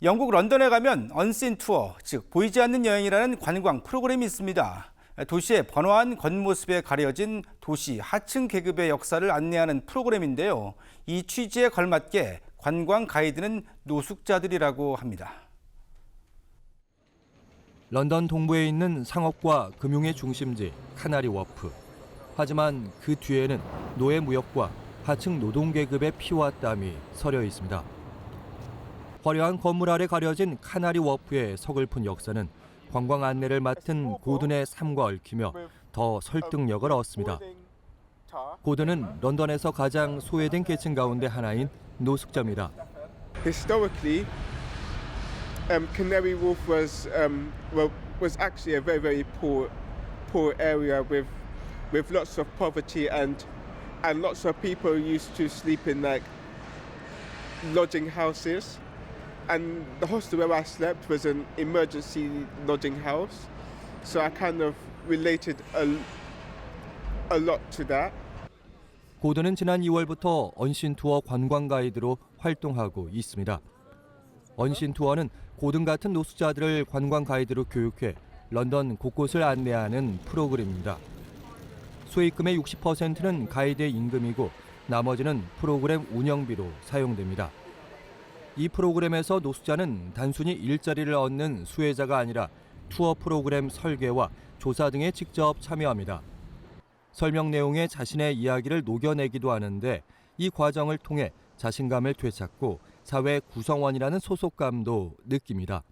영국 런던에 가면 언신 투어, 즉 보이지 않는 여행이라는 관광 프로그램이 있습니다. 도시의 번화한 겉모습에 가려진 도시 하층 계급의 역사를 안내하는 프로그램인데요. 이 취지에 걸맞게 관광 가이드는 노숙자들이라고 합니다. 런던 동부에 있는 상업과 금융의 중심지 카나리 워프. 하지만 그 뒤에는 노예 무역과 하층 노동 계급의 피와 땀이 서려 있습니다. 화려한 건물 아래 가려진 카나리 워프의 서글픈 역사는 관광 안내를 맡은 고든의 삶과 얽히며 더 설득력을 얻습니다. 고든은 런던에서 가장 소외된 계층 가운데 하나인 노숙자입니다. Historically, Canary Wharf was actually a very poor area with lots of poverty and lots of people used to sleep in like lodging houses. And the hostel where I slept was an emergency lodging house, so I kind of related a lot to that. 고든은 지난 2월부터 언신 투어 관광 가이드로 활동하고 있습니다. 언신 투어는 고든 같은 노숙자들을 관광 가이드로 교육해 런던 곳곳을 안내하는 프로그램입니다. 수익금의 60%는 가이드의 임금이고 나머지는 프로그램 운영비로 사용됩니다. 이 프로그램에서 노숙자는 단순히 일자리를 얻는 수혜자가 아니라 투어 프로그램 설계와 조사 등에 직접 참여합니다. 설명 내용에 자신의 이야기를 녹여내기도 하는데 이 과정을 통해 자신감을 되찾고 사회 구성원이라는 소속감도 느낍니다.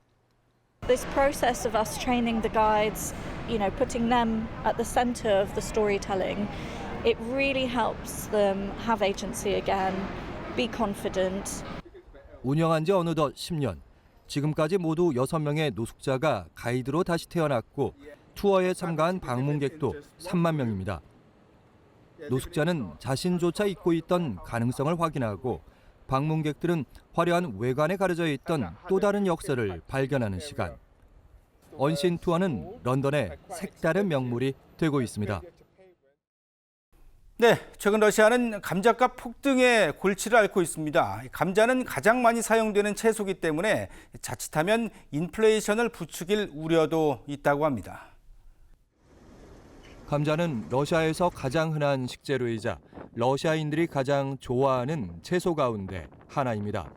This process of us training the guides, putting them at the center of the storytelling, it really helps them have agency again, be confident. 운영한 지 어느덧 10년. 지금까지 모두 6명의 노숙자가 가이드로 다시 태어났고 투어에 참가한 방문객도 3만 명입니다. 노숙자는 자신조차 잊고 있던 가능성을 확인하고 방문객들은 화려한 외관에 가려져 있던 또 다른 역사를 발견하는 시간. 언신 투어는 런던의 색다른 명물이 되고 있습니다. 네, 최근 러시아는 감자값 폭등의 골치를 앓고 있습니다. 감자는 가장 많이 사용되는 채소이기 때문에 자칫하면 인플레이션을 부추길 우려도 있다고 합니다. 감자는 러시아에서 가장 흔한 식재료이자 러시아인들이 가장 좋아하는 채소 가운데 하나입니다.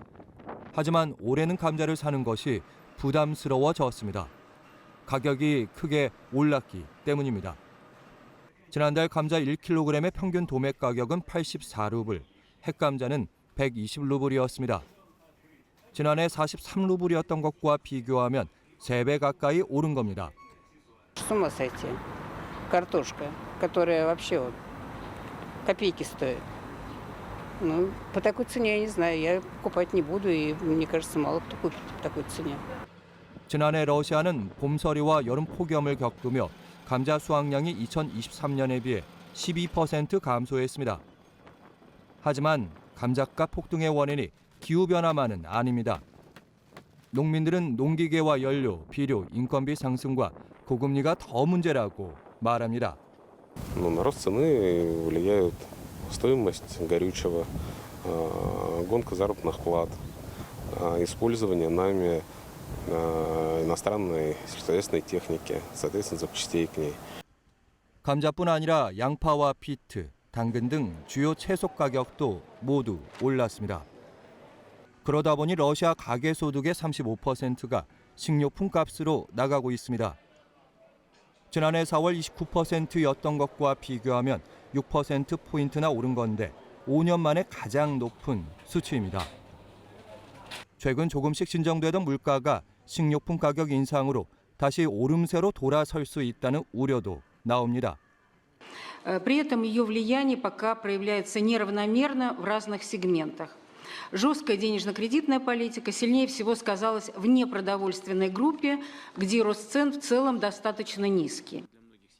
하지만 올해는 감자를 사는 것이 부담스러워졌습니다. 가격이 크게 올랐기 때문입니다. 지난달 감자 1kg의 평균 도매 가격은 84루블, 햇감자는 120루블이었습니다. 지난해 43루블이었던 것과 비교하면 3배 가까이 오른 겁니다. С ума сойти. Картошка, которая вообще копейки стоит. Ну, по такой цене я не знаю, я покупать не буду, и мне кажется, мало кто купит по такой цене. 지난해 러시아는 봄서리와 여름 폭염을 겪으며 감자 수확량이 2023년에 비해 12% 감소했습니다. 하지만 감자값 폭등의 원인이 기후변화만은 아닙니다. 농민들은 농기계와 연료, 비료, 인건비 상승과 고금리가 더 문제라고 말합니다. На рост цены влияют стоимость горючего, гонка заработных плат, использование нами иностранной сельскохозяйственной техники, соответственно, запчастей к ней. 감자뿐 아니라 양파와 비트, 당근 등 주요 채소 가격도 모두 올랐습니다. 그러다 보니 러시아 가계 소득의 35%가 식료품 값으로 나가고 있습니다. 지난해 4월 29%였던 것과 비교하면 6%포인트나 오른 건데 5년 만에 가장 높은 수치입니다. 최근 조금씩 진정되던 물가가 식료품 가격 인상으로 다시 오름세로 돌아설 수 있다는 우려도 나옵니다. При этом ее влияние пока проявляется неравномерно в разных сегментах. Жесткая денежно-кредитная политика сильнее всего сказалась в непродовольственной группе, где рост цен в целом достаточно низкий.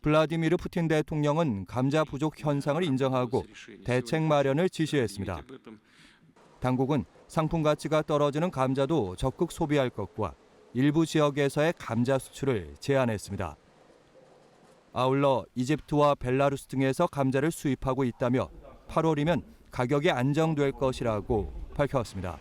블라디미르 푸틴 대통령은 감자 부족 현상을 인정하고 대책 마련을 지시했습니다. 당국은 상품 가치가 떨어지는 감자도 적극 소비할 것과 일부 지역에서의 감자 수출을 제한했습니다. 아울러 이집트와 벨라루스 등에서 감자를 수입하고 있다며 8월이면 가격이 안정될 것이라고 밝혔습니다.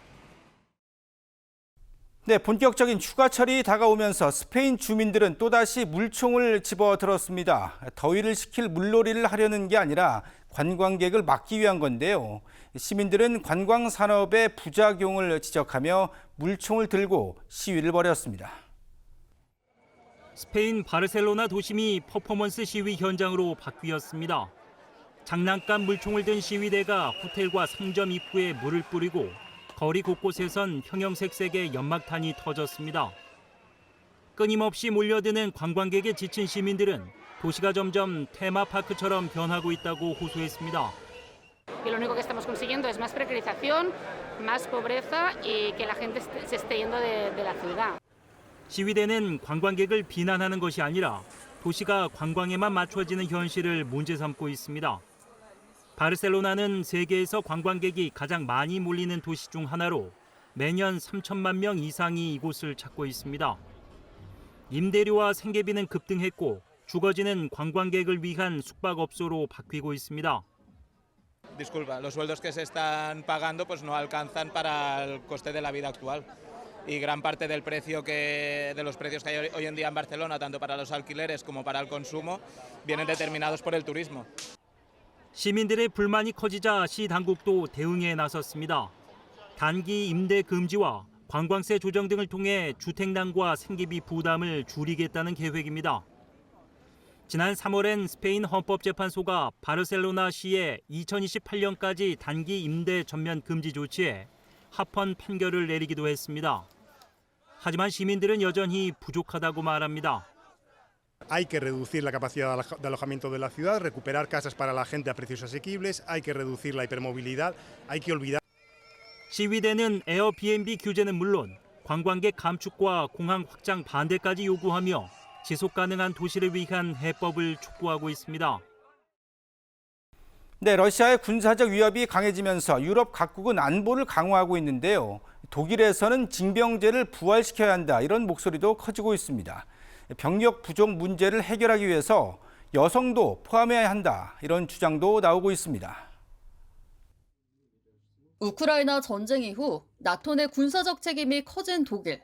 네, 본격적인 휴가철이 다가오면서 스페인 주민들은 또다시 물총을 집어들었습니다. 더위를 식힐 물놀이를 하려는 게 아니라 관광객을 막기 위한 건데요. 시민들은 관광 산업의 부작용을 지적하며 물총을 들고 시위를 벌였습니다. 스페인 바르셀로나 도심이 퍼포먼스 시위 현장으로 바뀌었습니다. 장난감 물총을 든 시위대가 호텔과 상점 입구에 물을 뿌리고 거리 곳곳에선 형형색색의 연막탄이 터졌습니다. 끊임없이 몰려드는 관광객에 지친 시민들은 도시가 점점 테마파크처럼 변하고 있다고 호소했습니다. Y lo único que estamos consiguiendo es más precarización, más pobreza y que la gente se esté yendo de la ciudad. 시위대는 관광객을 비난하는 것이 아니라 도시가 관광에만 맞춰지는 현실을 문제 삼고 있습니다. 바르셀로나는 세계에서 관광객이 가장 많이 몰리는 도시 중 하나로 매년 3천만 명 이상이 이곳을 찾고 있습니다. 임대료와 생계비는 급등했고 죽어지는 관광객을 위한 숙박업소로 바뀌고 있습니다. Disculpa, los sueldos que se están pagando pues no alcanzan para el coste de la vida actual. Y gran parte del de los precios que hay hoy en día en Barcelona, tanto para los alquileres como para el consumo, vienen determinados por el turismo. 시민들의 불만이 커지자 시 당국도 대응에 나섰습니다. 단기 임대 금지와 관광세 조정 등을 통해 주택난과 생계비 부담을 줄이겠다는 계획입니다. 지난 3월엔 스페인 헌법재판소가 바르셀로나 시에 2028년까지 단기 임대 전면 금지 조치에 합헌 판결을 내리기도 했습니다. 하지만 시민들은 여전히 부족하다고 말합니다. Hay que reducir la capacidad de alojamiento de la ciudad, recuperar casas para la gente a precios asequibles, hay que reducir la hipermovilidad, hay que olvidar. 시위대는 에어비앤비 규제는 물론 관광객 감축과 공항 확장 반대까지 요구하며 지속 가능한 도시를 위한 해법을 촉구하고 있습니다. 네, 러시아의 군사적 위협이 강해지면서 유럽 각국은 안보를 강화하고 있는데요. 독일에서는 징병제를 부활시켜야 한다, 이런 목소리도 커지고 있습니다. 병력 부족 문제를 해결하기 위해서 여성도 포함해야 한다, 이런 주장도 나오고 있습니다. 우크라이나 전쟁 이후 나토 내 군사적 책임이 커진 독일.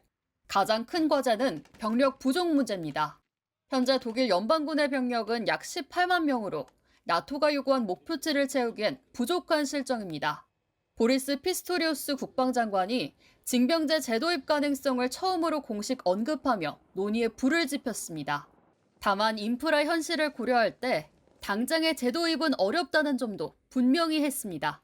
가장 큰 과제는 병력 부족 문제입니다. 현재 독일 연방군의 병력은 약 18만 명으로 나토가 요구한 목표치를 채우기엔 부족한 실정입니다. 보리스 피스토리우스 국방장관이 징병제 재도입 가능성을 처음으로 공식 언급하며 논의에 불을 지폈습니다. 다만 인프라 현실을 고려할 때 당장의 재도입은 어렵다는 점도 분명히 했습니다.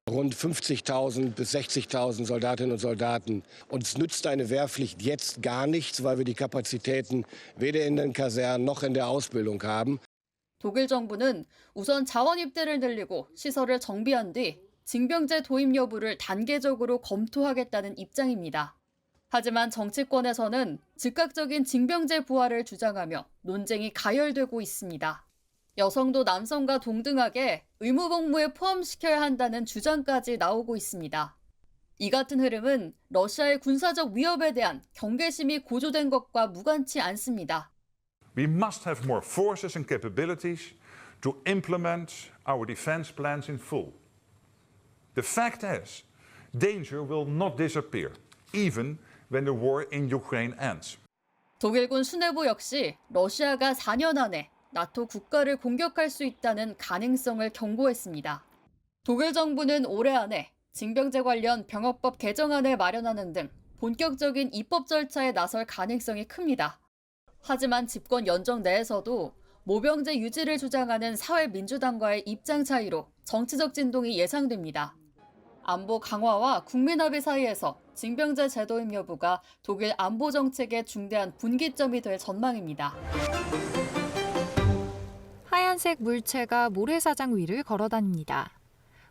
Rund 50.000 bis 60.000 Soldatinnen und Soldaten. Uns nützt eine Wehrpflicht jetzt gar nichts, weil wir die Kapazitäten weder in den Kasernen noch in der Ausbildung haben. 독일 정부는 우선 자원 입대를 늘리고 시설을 정비한 뒤 징병제 도입 여부를 단계적으로 검토하겠다는 입장입니다. 하지만 정치권에서는 즉각적인 징병제 부활을 주장하며 논쟁이 가열되고 있습니다. 여성도 남성과 동등하게 의무복무에 포함시켜야 한다는 주장까지 나오고 있습니다. 이 같은 흐름은 러시아의 군사적 위협에 대한 경계심이 고조된 것과 무관치 않습니다. We must have more forces and capabilities to implement our defense plans in full. The fact is, danger will not disappear, even when the war in Ukraine ends. 독일군 수뇌부 역시 러시아가 4년 안에 나토 국가를 공격할 수 있다는 가능성을 경고했습니다. 독일 정부는 올해 안에 징병제 관련 병역법 개정안을 마련하는 등 본격적인 입법 절차에 나설 가능성이 큽니다. 하지만 집권 연정 내에서도 모병제 유지를 주장하는 사회민주당과의 입장 차이로 정치적 진동이 예상됩니다. 안보 강화와 국민 합의 사이에서 징병제 재도입 여부가 독일 안보 정책의 중대한 분기점이 될 전망입니다. 하얀색 물체가 모래사장 위를 걸어다닙니다.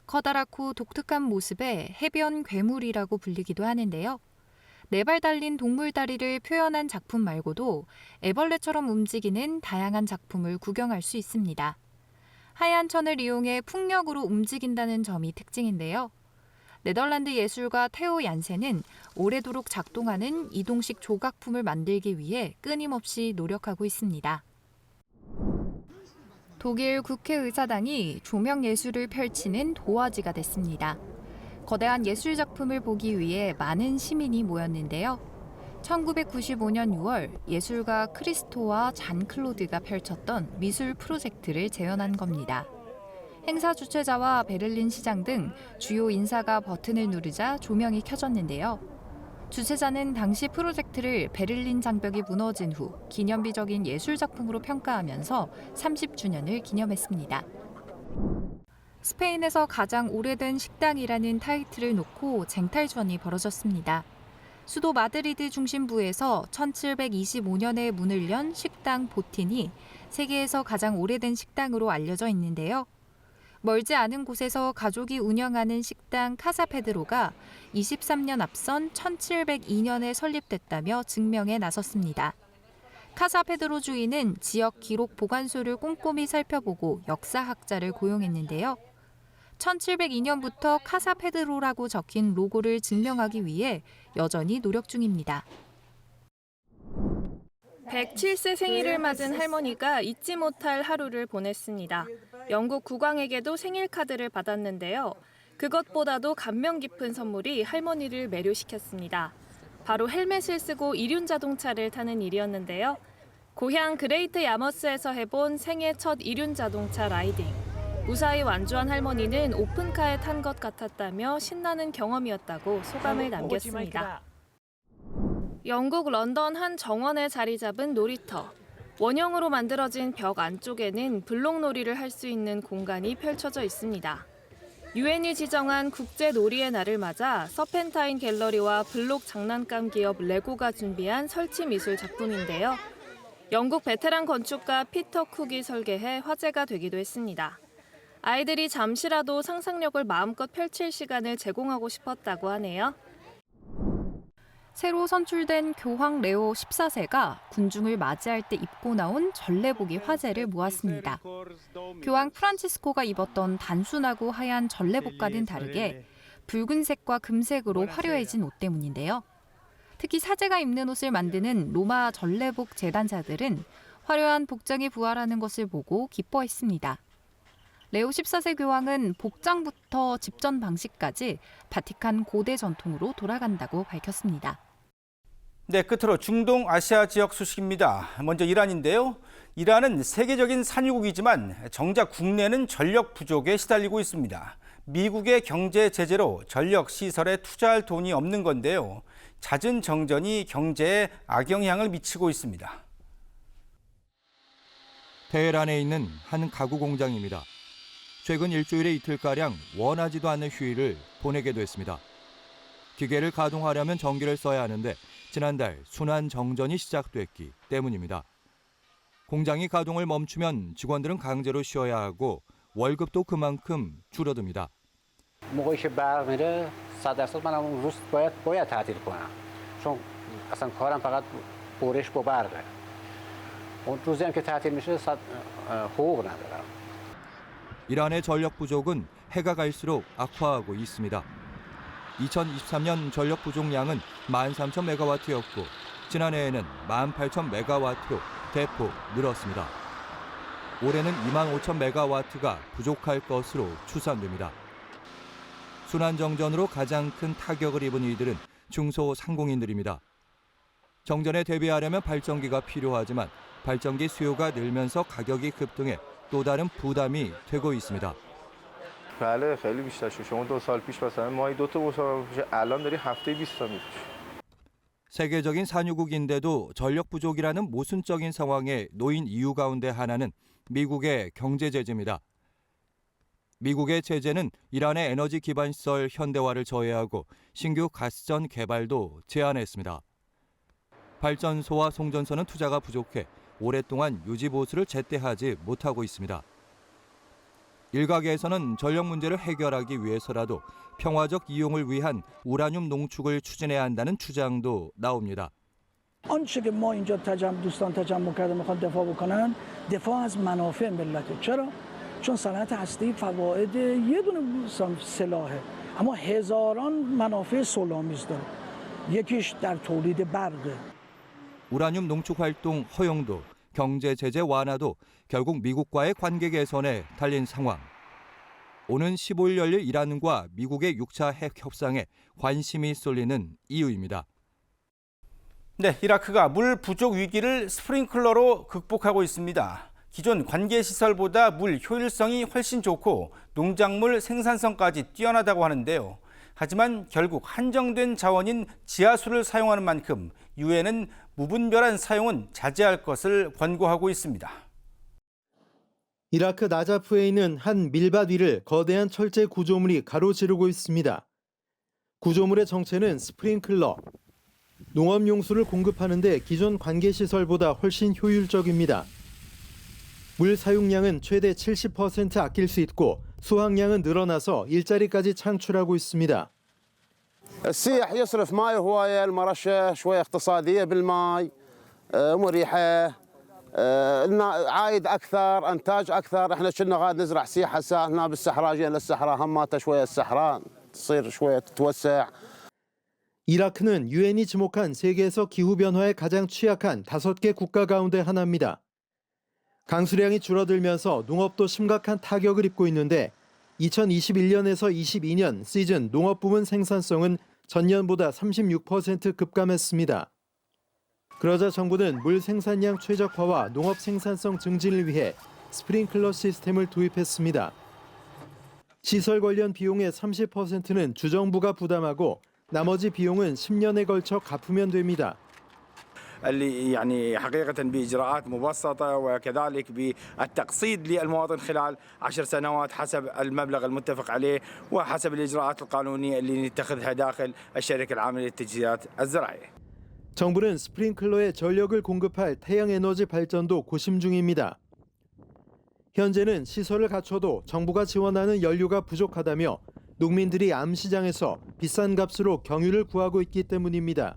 커다랗고 독특한 모습의 해변 괴물이라고 불리기도 하는데요. 네 발 달린 동물 다리를 표현한 작품 말고도 애벌레처럼 움직이는 다양한 작품을 구경할 수 있습니다. 하얀 천을 이용해 풍력으로 움직인다는 점이 특징인데요. 네덜란드 예술가 테오 얀센은 오래도록 작동하는 이동식 조각품을 만들기 위해 끊임없이 노력하고 있습니다. 독일 국회의사당이 조명 예술을 펼치는 도화지가 됐습니다. 거대한 예술 작품을 보기 위해 많은 시민이 모였는데요. 1995년 6월 예술가 크리스토와 잔 클로드가 펼쳤던 미술 프로젝트를 재현한 겁니다. 행사 주최자와 베를린 시장 등 주요 인사가 버튼을 누르자 조명이 켜졌는데요. 주최자는 당시 프로젝트를 베를린 장벽이 무너진 후 기념비적인 예술작품으로 평가하면서 30주년을 기념했습니다. 스페인에서 가장 오래된 식당이라는 타이틀을 놓고 쟁탈전이 벌어졌습니다. 수도 마드리드 중심부에서 1725년에 문을 연 식당 보틴이 세계에서 가장 오래된 식당으로 알려져 있는데요. 멀지 않은 곳에서 가족이 운영하는 식당 카사페드로가 23년 앞선 1702년에 설립됐다며 증명에 나섰습니다. 카사페드로 주인은 지역 기록 보관소를 꼼꼼히 살펴보고 역사학자를 고용했는데요. 1702년부터 카사페드로라고 적힌 로고를 증명하기 위해 여전히 노력 중입니다. 107세 생일을 맞은 할머니가 잊지 못할 하루를 보냈습니다. 영국 국왕에게도 생일 카드를 받았는데요. 그것보다도 감명 깊은 선물이 할머니를 매료시켰습니다. 바로 헬멧을 쓰고 이륜 자동차를 타는 일이었는데요. 고향 그레이트 야머스에서 해본 생애 첫 이륜 자동차 라이딩. 무사히 완주한 할머니는 오픈카에 탄 것 같았다며 신나는 경험이었다고 소감을 남겼습니다. 영국 런던 한 정원에 자리 잡은 놀이터. 원형으로 만들어진 벽 안쪽에는 블록놀이를 할 수 있는 공간이 펼쳐져 있습니다. 유엔이 지정한 국제 놀이의 날을 맞아 서펜타인 갤러리와 블록 장난감 기업 레고가 준비한 설치 미술 작품인데요. 영국 베테랑 건축가 피터 쿡이 설계해 화제가 되기도 했습니다. 아이들이 잠시라도 상상력을 마음껏 펼칠 시간을 제공하고 싶었다고 하네요. 새로 선출된 교황 레오 14세가 군중을 맞이할 때 입고 나온 전례복이 화제를 모았습니다. 교황 프란치스코가 입었던 단순하고 하얀 전례복과는 다르게 붉은색과 금색으로 화려해진 옷 때문인데요. 특히 사제가 입는 옷을 만드는 로마 전례복 재단자들은 화려한 복장이 부활하는 것을 보고 기뻐했습니다. 레오 14세 교황은 복장부터 집전 방식까지 바티칸 고대 전통으로 돌아간다고 밝혔습니다. 네, 끝으로 중동 아시아 지역 소식입니다. 먼저 이란인데요. 이란은 세계적인 산유국이지만 정작 국내는 전력 부족에 시달리고 있습니다. 미국의 경제 제재로 전력 시설에 투자할 돈이 없는 건데요. 잦은 정전이 경제에 악영향을 미치고 있습니다. 테헤란에 있는 한 가구 공장입니다. 최근 일주일에 이틀가량 원하지도 않는 휴일을 보내게 됐습니다. 기계를 가동하려면 전기를 써야 하는데 지난달 순환 정전이 시작됐기 때문입니다. 공장이 가동을 멈추면 직원들은 강제로 쉬어야 하고 월급도 그만큼 줄어듭니다. موقعی که برق میره 100% من اون روز باید تعطیل کنم چون اصلا کارم فقط برش با برقه اون روزی هم که تعطیل میشه حقوق ندارم. 이란의 전력 부족은 해가 갈수록 악화하고 있습니다. 2023년 전력 부족량은 13,000메가와트였고 지난해에는 18,000메가와트로 대폭 늘었습니다. 올해는 25,000메가와트가 부족할 것으로 추산됩니다. 순환정전으로 가장 큰 타격을 입은 이들은 중소상공인들입니다. 정전에 대비하려면 발전기가 필요하지만 발전기 수요가 늘면서 가격이 급등해 또 다른 부담이 되고 있습니다. بله خیلی بیشتر شد. شما 2 سال پیش مثلا ماهی 2تا مسابقه میشه. الان داری هفته 20تا میفروشی. 세계적인 산유국인데도 전력 부족이라는 모순적인 상황에 놓인 이유 가운데 하나는 미국의 경제 제재입니다. 미국의 제재는 이란의 에너지 기반 시설 현대화를 저해하고 신규 가스전 개발도 제한했습니다. 발전소와 송전소는 투자가 부족해 오랫동안 유지 보수를 제때 하지 못하고 있습니다. 일각에서는 전력 문제를 해결하기 위해서라도 평화적 이용을 위한 우라늄 농축을 추진해야 한다는 주장도 나옵니다. آنچه که ما اینجا دوستان تجمع کرده میخوان دفاع بکنن دفاع از منافع ملته. چرا؟ چون صنعت هسته‌ای فواید یه دونه سلاحه اما هزاران منافع صلح‌آمیز داره. یکیش در تولید برقه. 우라늄 농축 활동 허용도 경제 제재 완화도 결국 미국과의 관계 개선에 달린 상황. 오는 15일 열릴 이란과 미국의 6차 핵 협상에 관심이 쏠리는 이유입니다. 네, 이라크가 물 부족 위기를 스프링클러로 극복하고 있습니다. 기존 관계시설보다 물 효율성이 훨씬 좋고 농작물 생산성까지 뛰어나다고 하는데요. 하지만 결국 한정된 자원인 지하수를 사용하는 만큼 유엔은 무분별한 사용은 자제할 것을 권고하고 있습니다. 이라크 나자프에 있는 한 밀밭 위를 거대한 철제 구조물이 가로지르고 있습니다. 구조물의 정체는 스프링클러. 농업용수를 공급하는 데 기존 관계시설보다 훨씬 효율적입니다. 물 사용량은 최대 70% 아낄 수 있고 수확량은 늘어나서 일자리까지 창출하고 있습니다. السياح يصرف ماي هوايه، المرشه شويه اقتصاديه بالماي، مريحه، عايد اكثر، انتاج اكثر. احنا كنا غاد نزرع سياحه هسه هنا بالصحراء، جينا للصحراء هماته شويه الصحراء تصير شويه تتوسع. 이라크는 유엔이 지목한 세계에서 기후변화에 가장 취약한 5개 국가 가운데 하나입니다. 강수량이 줄어들면서 농업도 심각한 타격을 입고 있는데 2021년에서 22년 시즌 농업 부문 생산성은 전년보다 36% 급감했습니다. 그러자 정부는 물 생산량 최적화와 농업 생산성 증진을 위해 스프링클러 시스템을 도입했습니다. 시설 관련 비용의 30%는 주정부가 부담하고 나머지 비용은 10년에 걸쳐 갚으면 됩니다. اللي يعني حقيقة بإجراءات مبسطة وكذلك بالتقسيط للمواطن خلال 10 سنوات حسب المبلغ المتفق عليه وحسب الإجراءات القانونية اللي نتخذها داخل الشركة العامة للتجهيزات الزراعية. 정부는 스프링클러에 전력을 공급할 태양에너지 발전도 고심 중입니다. 현재는 시설을 갖춰도 정부가 지원하는 연료가 부족하다며 농민들이 암시장에서 비싼 값으로 경유를 구하고 있기 때문입니다.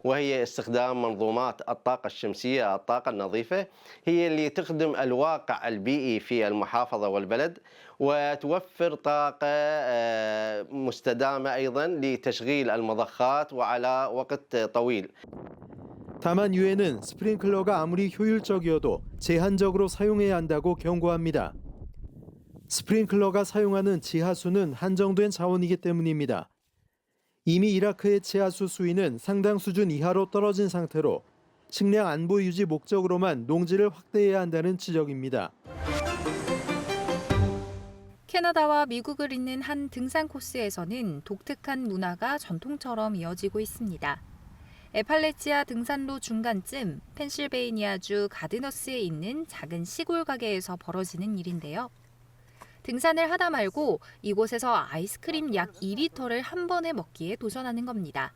وهي استخدام منظومات الطاقة الشمسية الطاقة النظيفة هي اللي تخدم الواقع البيئي في المحافظة والبلد وتوفر طاقة مستدامة أيضا لتشغيل المضخات وعلى وقت طويل. 다만 유엔은 스프링클러가 아무리 효율적이어도 제한적으로 사용해야 한다고 경고합니다. 스프링클러가 사용하는 지하수는 한정된 자원이기 때문입니다. 이미 이라크의 지하수 수위는 상당 수준 이하로 떨어진 상태로 식량 안보 유지 목적으로만 농지를 확대해야 한다는 지적입니다. 캐나다와 미국을 잇는 한 등산 코스에서는 독특한 문화가 전통처럼 이어지고 있습니다. 에팔레치아 등산로 중간쯤 펜실베이니아주 가드너스에 있는 작은 시골 가게에서 벌어지는 일인데요. 등산을 하다 말고 이곳에서 아이스크림 약 2리터를 한 번에 먹기에 도전하는 겁니다.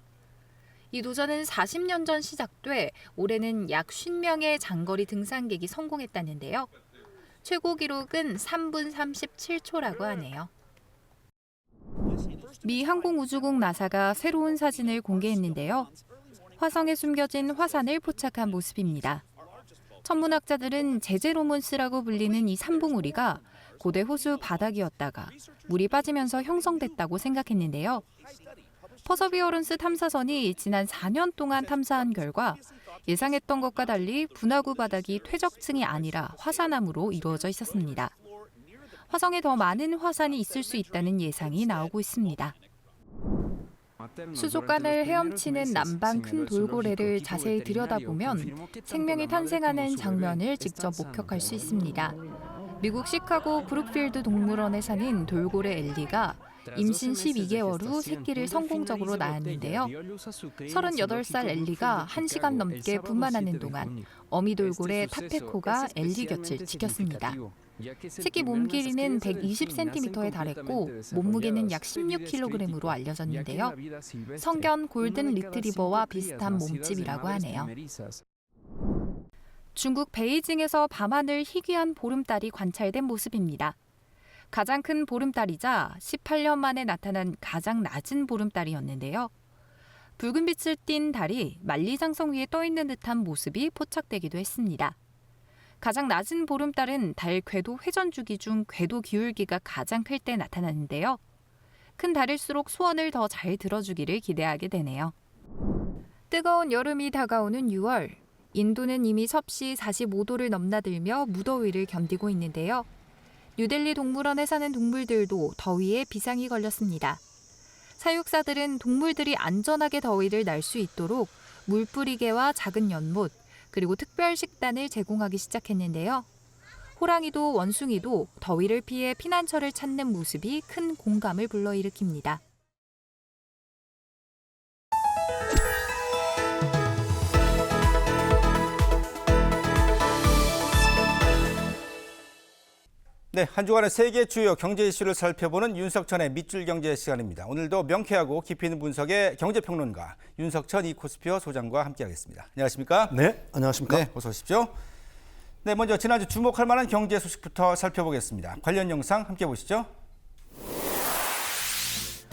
이 도전은 40년 전 시작돼 올해는 약 50명의 장거리 등산객이 성공했다는데요. 최고 기록은 3분 37초라고 하네요. 미 항공우주국 나사가 새로운 사진을 공개했는데요. 화성에 숨겨진 화산을 포착한 모습입니다. 천문학자들은 제제로몬스라고 불리는 이 산봉우리가 고대 호수 바닥이었다가 물이 빠지면서 형성됐다고 생각했는데요. 퍼서비어런스 탐사선이 지난 4년 동안 탐사한 결과 예상했던 것과 달리 분화구 바닥이 퇴적층이 아니라 화산암으로 이루어져 있었습니다. 화성에 더 많은 화산이 있을 수 있다는 예상이 나오고 있습니다. 수족관을 헤엄치는 남방 큰 돌고래를 자세히 들여다보면 생명이 탄생하는 장면을 직접 목격할 수 있습니다. 미국 시카고 브룩필드 동물원에 사는 돌고래 엘리가 임신 12개월 후 새끼를 성공적으로 낳았는데요. 38살 엘리가 1시간 넘게 분만하는 동안 어미 돌고래 타페코가 엘리 곁을 지켰습니다. 새끼 몸 길이는 120cm에 달했고 몸무게는 약 16kg으로 알려졌는데요. 성견 골든 리트리버와 비슷한 몸집이라고 하네요. 중국 베이징에서 밤하늘 희귀한 보름달이 관찰된 모습입니다. 가장 큰 보름달이자 18년 만에 나타난 가장 낮은 보름달이었는데요. 붉은 빛을 띤 달이 만리장성 위에 떠 있는 듯한 모습이 포착되기도 했습니다. 가장 낮은 보름달은 달 궤도 회전 주기 중 궤도 기울기가 가장 클 때 나타나는데요. 큰 달일수록 소원을 더 잘 들어주기를 기대하게 되네요. 뜨거운 여름이 다가오는 6월. 인도는 이미 섭씨 45도를 넘나들며 무더위를 견디고 있는데요. 뉴델리 동물원에 사는 동물들도 더위에 비상이 걸렸습니다. 사육사들은 동물들이 안전하게 더위를 날 수 있도록 물뿌리개와 작은 연못, 그리고 특별 식단을 제공하기 시작했는데요. 호랑이도 원숭이도 더위를 피해 피난처를 찾는 모습이 큰 공감을 불러일으킵니다. 네, 한 주간의 세계 주요 경제 이슈를 살펴보는 윤석천의 밑줄 경제 시간입니다. 오늘도 명쾌하고 깊이 있는 분석의 경제평론가 윤석천 이코스피어 소장과 함께하겠습니다. 안녕하십니까? 네, 안녕하십니까? 네, 어서 오십시오. 네, 먼저 지난주 주목할 만한 경제 소식부터 살펴보겠습니다. 관련 영상 함께 보시죠.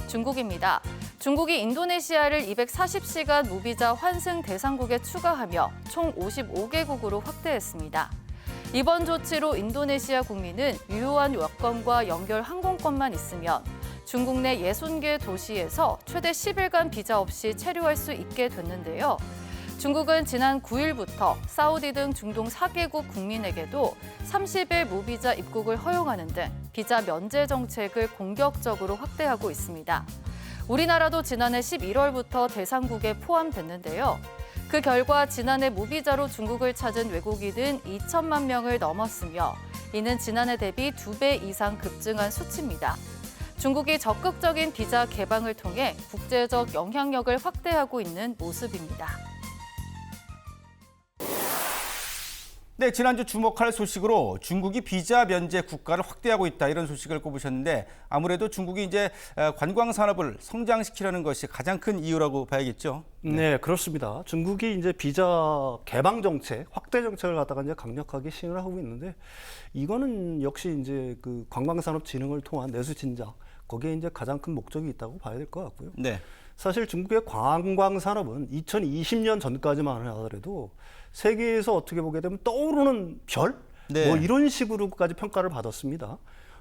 중국입니다. 중국이 인도네시아를 240시간 무비자 환승 대상국에 추가하며 총 55개국으로 확대했습니다. 이번 조치로 인도네시아 국민은 유효한 여권과 연결 항공권만 있으면 중국 내 60개 도시에서 최대 10일간 비자 없이 체류할 수 있게 됐는데요. 중국은 지난 9일부터 사우디 등 중동 4개국 국민에게도 30일 무비자 입국을 허용하는 등 비자 면제 정책을 공격적으로 확대하고 있습니다. 우리나라도 지난해 11월부터 대상국에 포함됐는데요. 그 결과 지난해 무비자로 중국을 찾은 외국인은 2천만 명을 넘었으며 이는 지난해 대비 2배 이상 급증한 수치입니다. 중국이 적극적인 비자 개방을 통해 국제적 영향력을 확대하고 있는 모습입니다. 네, 지난주 주목할 소식으로 중국이 비자 면제 국가를 확대하고 있다 이런 소식을 꼽으셨는데 아무래도 중국이 이제 관광 산업을 성장시키려는 것이 가장 큰 이유라고 봐야겠죠. 네, 그렇습니다. 중국이 이제 비자 개방 정책, 확대 정책을 갖다가 이제 강력하게 시행을 하고 있는데 이거는 역시 이제 그 관광산업진흥을 통한 내수 진작 거기에 이제 가장 큰 목적이 있다고 봐야 될 것 같고요. 네. 사실 중국의 관광 산업은 2020년 전까지만 하더라도 세계에서 어떻게 보게 되면 떠오르는 별? 네. 뭐 이런 식으로까지 평가를 받았습니다.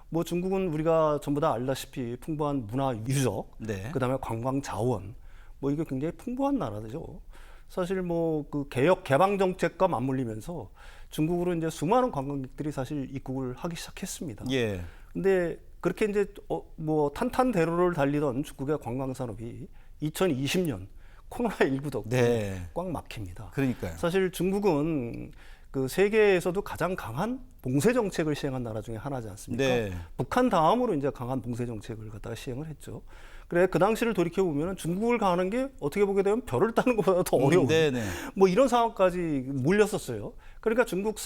뭐 중국은 우리가 전부 다 알다시피 풍부한 문화 유적, 네. 그다음에 관광 자원, 뭐 이게 굉장히 풍부한 나라죠. 사실 뭐 그 개혁 개방 정책과 맞물리면서 중국으로 이제 수많은 관광객들이 사실 입국을 하기 시작했습니다. 예. 근데 그렇게 이제 뭐 탄탄대로를 달리던 중국의 관광 산업이 2020년 코로나19 덕분에 네. 꽉 막힙니다. 그러니까요. 사실 중국은 그 세계에서도 가장 강한 봉쇄 정책을 시행한 나라 중에 하나지 않습니까? 네. 북한 다음으로 이제 강한 봉쇄 정책을 갖다가 시행을 했죠. 그래 그 당시를 돌이켜 보면 중국을 가는 게 어떻게 보게 되면 별을 따는 것보다 더 어려운 뭐 이런 상황까지 몰렸었어요. 그러니까 중국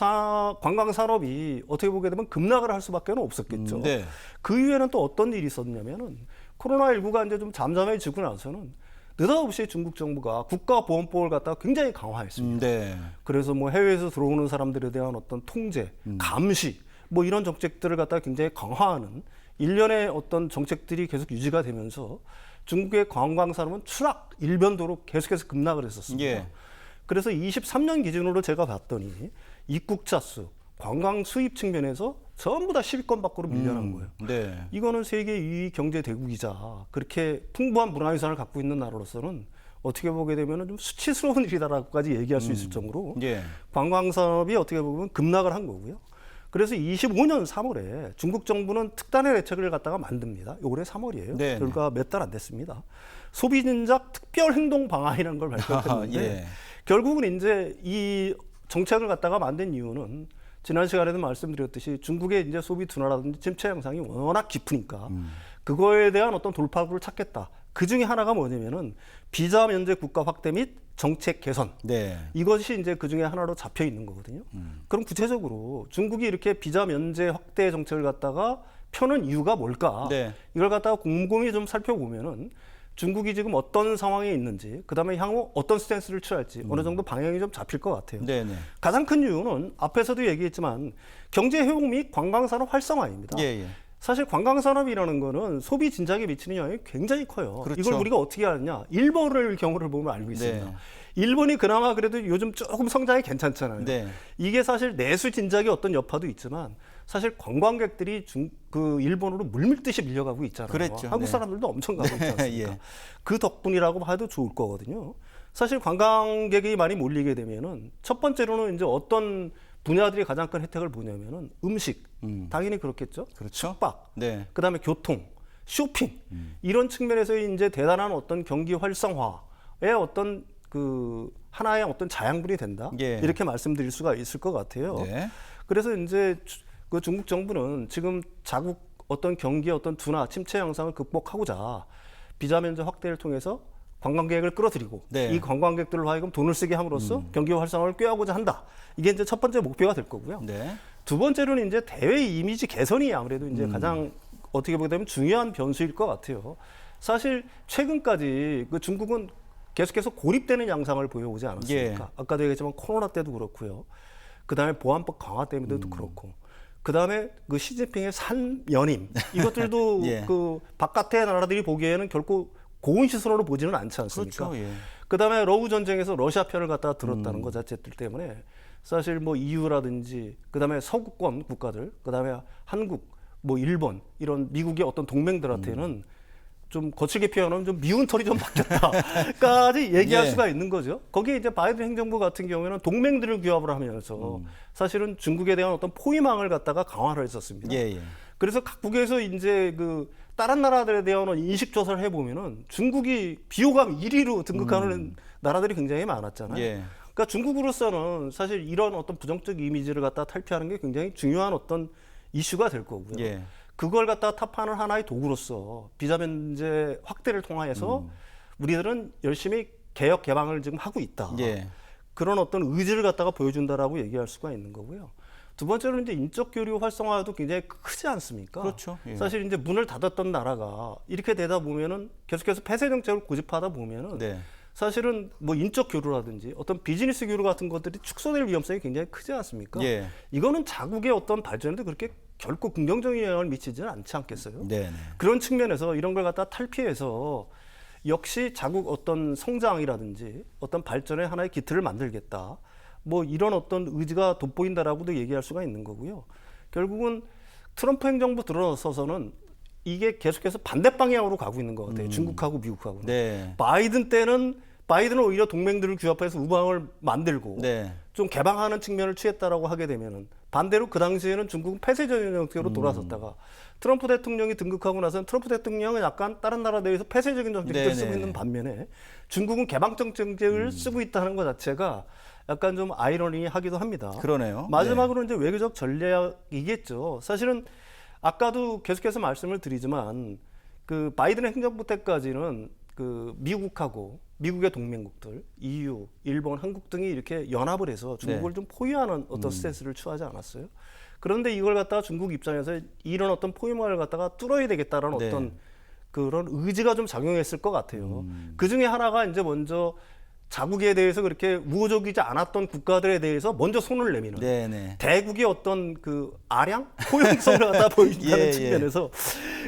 관광 산업이 어떻게 보게 되면 급락을 할 수밖에 없었겠죠. 네. 그 이후에는 또 어떤 일이 있었냐면은 코로나19가 이제 좀 잠잠해지고 나서는 느닷없이 중국 정부가 국가보건법을 갖다가 굉장히 강화했습니다. 네. 그래서 뭐 해외에서 들어오는 사람들에 대한 어떤 통제, 감시, 뭐 이런 정책들을 갖다가 굉장히 강화하는 일련의 어떤 정책들이 계속 유지가 되면서 중국의 관광 산업은 추락 일변도로 계속해서 급락을 했었습니다. 예. 그래서 23년 기준으로 제가 봤더니 입국자 수, 관광 수입 측면에서 전부 다 10위권 밖으로 밀려난 거예요. 네. 이거는 세계 2위 경제 대국이자 그렇게 풍부한 문화유산을 갖고 있는 나라로서는 어떻게 보게 되면 좀 수치스러운 일이다라고까지 얘기할 수 있을 정도로 예. 관광 산업이 어떻게 보면 급락을 한 거고요. 그래서 25년 3월에 중국 정부는 특단의 대책을 갖다가 만듭니다. 올해 3월이에요. 네. 결과 몇 달 안 됐습니다. 소비 진작 특별 행동 방안이라는 걸 발표했는데 예. 결국은 이제 이 정책을 갖다가 만든 이유는 지난 시간에도 말씀드렸듯이 중국의 이제 소비 둔화라든지 침체 양상이 워낙 깊으니까 그거에 대한 어떤 돌파구를 찾겠다. 그 중에 하나가 뭐냐면은 비자 면제 국가 확대 및 정책 개선. 네. 이것이 이제 그 중에 하나로 잡혀 있는 거거든요. 그럼 구체적으로 중국이 이렇게 비자 면제 확대 정책을 갖다가 펴는 이유가 뭘까? 네. 이걸 갖다가 곰곰이 좀 살펴보면은 중국이 지금 어떤 상황에 있는지, 그다음에 향후 어떤 스탠스를 취할지 어느 정도 방향이 좀 잡힐 것 같아요. 네네. 가장 큰 이유는 앞에서도 얘기했지만 경제 회복 및 관광산업 활성화입니다. 예. 사실 관광산업이라는 거는 소비 진작에 미치는 영향이 굉장히 커요. 그렇죠. 이걸 우리가 어떻게 아느냐? 일본을 경우를 보면 알고 있습니다. 네. 일본이 그나마 그래도 요즘 조금 성장이 괜찮잖아요. 네. 이게 사실 내수 진작의 어떤 여파도 있지만 사실 관광객들이 그 일본으로 물밀듯이 밀려가고 있잖아요. 그랬죠. 한국 네. 사람들도 엄청 가고 있지 않습니까? 예. 그 덕분이라고 봐도 좋을 거거든요. 사실 관광객이 많이 몰리게 되면은 첫 번째로는 이제 어떤 분야들이 가장 큰 혜택을 보냐면은 음식, 당연히 그렇겠죠. 그렇죠. 숙박, 네. 그다음에 교통, 쇼핑 이런 측면에서 이제 대단한 어떤 경기 활성화의 어떤 그 하나의 어떤 자양분이 된다. 예. 이렇게 말씀드릴 수가 있을 것 같아요. 네. 그래서 이제 그 중국 정부는 지금 자국 어떤 경기의 어떤 둔화, 침체 현상을 극복하고자 비자 면제 확대를 통해서 관광객을 끌어들이고 네. 이 관광객들로 하여금 돈을 쓰게 함으로써 경기 활성화를 꾀하고자 한다. 이게 이제 첫 번째 목표가 될 거고요. 네. 두 번째로는 이제 대외 이미지 개선이 아무래도 이제 가장 어떻게 보게 되면 중요한 변수일 것 같아요. 사실 최근까지 그 중국은 계속해서 고립되는 양상을 보여오지 않았습니까? 예. 아까도 얘기했지만 코로나 때도 그렇고요. 그다음에 보안법 강화 때문에도 그렇고. 그다음에 그 시진핑의 산연임 이것들도 예. 그 바깥의 나라들이 보기에는 결코 고운 시선으로 보지는 않지 않습니까? 그렇죠. 예. 그다음에 러우 전쟁에서 러시아 편을 갖다가 들었다는 것 자체들 때문에 사실 뭐 EU라든지 그다음에 서구권 국가들 그다음에 한국 뭐 일본 이런 미국의 어떤 동맹들한테는 좀 거칠게 표현하면 좀 미운 털이 좀 박혔다까지 얘기할 예. 수가 있는 거죠. 거기에 이제 바이든 행정부 같은 경우에는 동맹들을 규합을 하면서 사실은 중국에 대한 어떤 포위망을 갖다가 강화를 했었습니다. 예, 예. 그래서 각국에서 이제 그 다른 나라들에 대한 인식 조사를 해보면은 중국이 비호감 1위로 등극하는 나라들이 굉장히 많았잖아요. 예. 그러니까 중국으로서는 사실 이런 어떤 부정적 이미지를 갖다 탈피하는 게 굉장히 중요한 어떤 이슈가 될 거고요. 예. 그걸 갖다 타파하는 하나의 도구로서 비자 면제 확대를 통하여서 우리들은 열심히 개혁 개방을 지금 하고 있다. 예. 그런 어떤 의지를 갖다가 보여준다라고 얘기할 수가 있는 거고요. 두 번째로는 이제 인적 교류 활성화도 굉장히 크지 않습니까? 그렇죠. 예. 사실 이제 문을 닫았던 나라가 이렇게 되다 보면은 계속해서 폐쇄 정책을 고집하다 보면은 네. 사실은 뭐 인적 교류라든지 어떤 비즈니스 교류 같은 것들이 축소될 위험성이 굉장히 크지 않습니까? 예. 이거는 자국의 어떤 발전에도 그렇게 결코 긍정적인 영향을 미치지는 않지 않겠어요? 네. 그런 측면에서 이런 걸 갖다 탈피해서 역시 자국 어떤 성장이라든지 어떤 발전의 하나의 기틀을 만들겠다. 뭐 이런 어떤 의지가 돋보인다라고도 얘기할 수가 있는 거고요. 결국은 트럼프 행정부 들어서서는 이게 계속해서 반대 방향으로 가고 있는 것 같아요. 중국하고 미국하고는. 네. 바이든은 오히려 동맹들을 규합해서 우방을 만들고 네. 좀 개방하는 측면을 취했다라고 하게 되면은 반대로 그 당시에는 중국은 폐쇄적인 정책으로 돌아섰다가 트럼프 대통령이 등극하고 나서는 트럼프 대통령은 약간 다른 나라들에서 폐쇄적인 정책을 네네. 쓰고 있는 반면에 중국은 개방적 정책을 쓰고 있다는 것 자체가 약간 좀 아이러니하기도 합니다. 그러네요. 마지막으로 이제 외교적 전략이겠죠. 사실은 아까도 계속해서 말씀을 드리지만 그 바이든 행정부 때까지는 그 미국하고 미국의 동맹국들, EU, 일본, 한국 등이 이렇게 연합을 해서 중국을 네. 좀 포위하는 어떤 스탠스를 취하지 않았어요. 그런데 이걸 갖다가 중국 입장에서 이런 어떤 포위망을 갖다가 뚫어야 되겠다라는 네. 어떤 그런 의지가 좀 작용했을 것 같아요. 그 중에 하나가 이제 먼저 자국에 대해서 그렇게 우호적이지 않았던 국가들에 대해서 먼저 손을 내미는 네네. 대국의 어떤 그 아량? 포용성을 갖다 보여준다는 예, 측면에서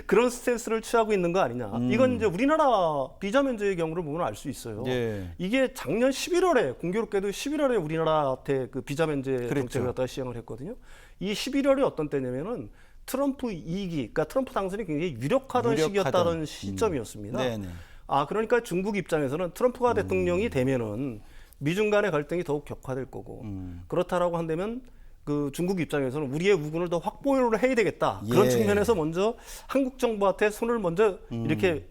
그런 스탠스를 취하고 있는 거 아니냐. 이건 이제 우리나라 비자 면제의 경우를 보면 알 수 있어요. 예. 이게 작년 11월에 공교롭게도 11월에 우리나라한테 그 비자 면제 그랬죠. 정책을 갖다 시행을 했거든요. 이 11월이 어떤 때냐면은 트럼프 2기, 그러니까 트럼프 당선이 굉장히 유력하던 시기였다는 시점이었습니다. 네네. 아, 그러니까 중국 입장에서는 트럼프가 대통령이 되면은 미중 간의 갈등이 더욱 격화될 거고 그렇다라고 한다면 그 중국 입장에서는 우리의 우군을 더 확보를 해야 되겠다. 그런 예. 측면에서 먼저 한국 정부한테 손을 먼저 이렇게